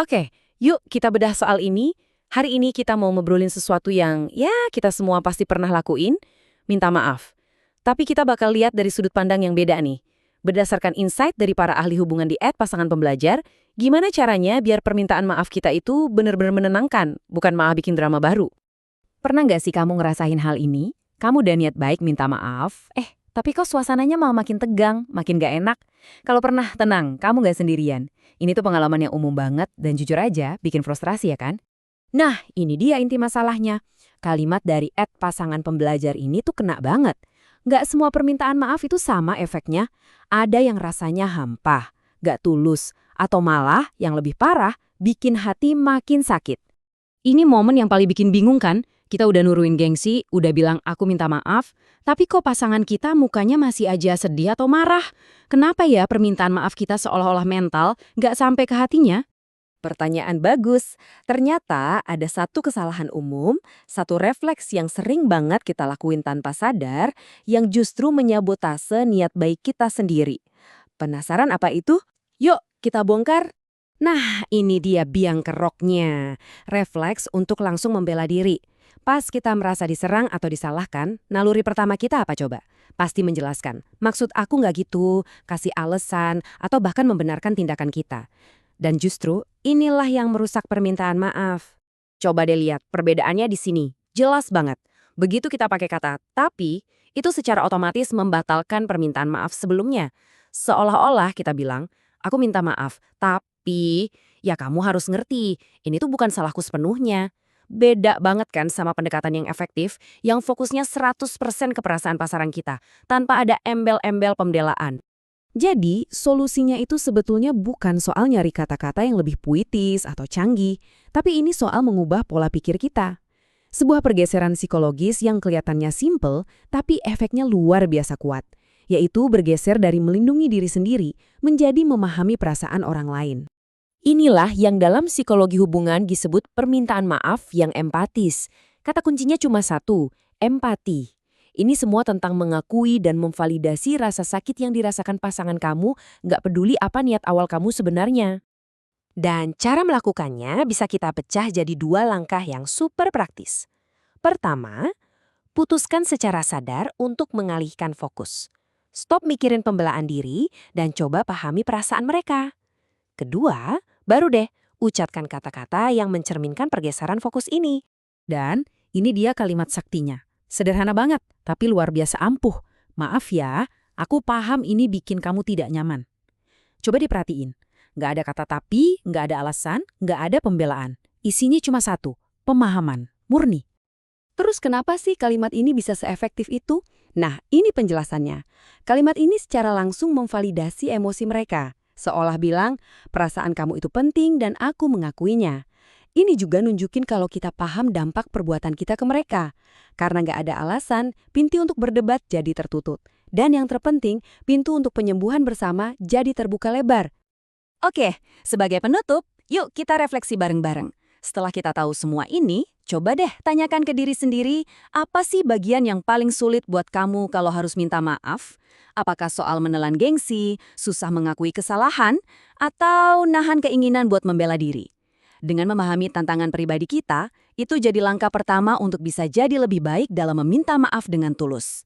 Oke, yuk kita bedah soal ini. Hari ini kita mau ngobrolin sesuatu yang ya kita semua pasti pernah lakuin, minta maaf. Tapi kita bakal lihat dari sudut pandang yang beda nih. Berdasarkan insight dari para ahli hubungan di Pasangan Pembelajar, gimana caranya biar permintaan maaf kita itu benar-benar menenangkan, bukan malah bikin drama baru. Pernah nggak sih kamu ngerasain hal ini? Kamu udah niat baik minta maaf, tapi kok suasananya malah makin tegang, makin gak enak. Kalau pernah, tenang, kamu gak sendirian. Ini tuh pengalaman yang umum banget dan jujur aja bikin frustrasi ya kan? Nah, ini dia inti masalahnya. Kalimat dari Pasangan Pembelajar ini tuh kena banget. Gak semua permintaan maaf itu sama efeknya. Ada yang rasanya hampa, gak tulus, atau malah yang lebih parah, bikin hati makin sakit. Ini momen yang paling bikin bingung kan? Kita udah nuruin gengsi, udah bilang aku minta maaf, tapi kok pasangan kita mukanya masih aja sedih atau marah? Kenapa ya permintaan maaf kita seolah-olah mental, nggak sampai ke hatinya? Pertanyaan bagus. Ternyata ada satu kesalahan umum, satu refleks yang sering banget kita lakuin tanpa sadar, yang justru menyabotase niat baik kita sendiri. Penasaran apa itu? Yuk, kita bongkar. Nah, ini dia biang keroknya. Refleks untuk langsung membela diri. Pas kita merasa diserang atau disalahkan, naluri pertama kita apa coba? Pasti menjelaskan, maksud aku nggak gitu, kasih alasan, atau bahkan membenarkan tindakan kita. Dan justru, inilah yang merusak permintaan maaf. Coba deh lihat, perbedaannya di sini. Jelas banget. Begitu kita pakai kata tapi, itu secara otomatis membatalkan permintaan maaf sebelumnya. Seolah-olah kita bilang, aku minta maaf, tapi ya kamu harus ngerti, ini tuh bukan salahku sepenuhnya. Beda banget kan sama pendekatan yang efektif, yang fokusnya 100% ke perasaan pasaran kita, tanpa ada embel-embel pembelaan. Jadi, solusinya itu sebetulnya bukan soal nyari kata-kata yang lebih puitis atau canggih, tapi ini soal mengubah pola pikir kita. Sebuah pergeseran psikologis yang kelihatannya simple, tapi efeknya luar biasa kuat, yaitu bergeser dari melindungi diri sendiri menjadi memahami perasaan orang lain. Inilah yang dalam psikologi hubungan disebut permintaan maaf yang empatis. Kata kuncinya cuma satu, empati. Ini semua tentang mengakui dan memvalidasi rasa sakit yang dirasakan pasangan kamu, nggak peduli apa niat awal kamu sebenarnya. Dan cara melakukannya bisa kita pecah jadi 2 langkah yang super praktis. Pertama, putuskan secara sadar untuk mengalihkan fokus. Stop mikirin pembelaan diri dan coba pahami perasaan mereka. Kedua, baru deh ucapkan kata-kata yang mencerminkan pergeseran fokus ini. Dan ini dia kalimat saktinya. Sederhana banget, tapi luar biasa ampuh. Maaf ya, aku paham ini bikin kamu tidak nyaman. Coba diperhatiin. Nggak ada kata tapi, nggak ada alasan, nggak ada pembelaan. Isinya cuma satu, pemahaman, murni. Terus kenapa sih kalimat ini bisa seefektif itu? Nah, ini penjelasannya. Kalimat ini secara langsung memvalidasi emosi mereka. Seolah bilang, perasaan kamu itu penting dan aku mengakuinya. Ini juga nunjukin kalau kita paham dampak perbuatan kita ke mereka. Karena nggak ada alasan, pintu untuk berdebat jadi tertutup. Dan yang terpenting, pintu untuk penyembuhan bersama jadi terbuka lebar. Oke, sebagai penutup, yuk kita refleksi bareng-bareng. Setelah kita tahu semua ini, coba deh tanyakan ke diri sendiri, apa sih bagian yang paling sulit buat kamu kalau harus minta maaf? Apakah soal menelan gengsi, susah mengakui kesalahan, atau nahan keinginan buat membela diri? Dengan memahami tantangan pribadi kita, itu jadi langkah pertama untuk bisa jadi lebih baik dalam meminta maaf dengan tulus.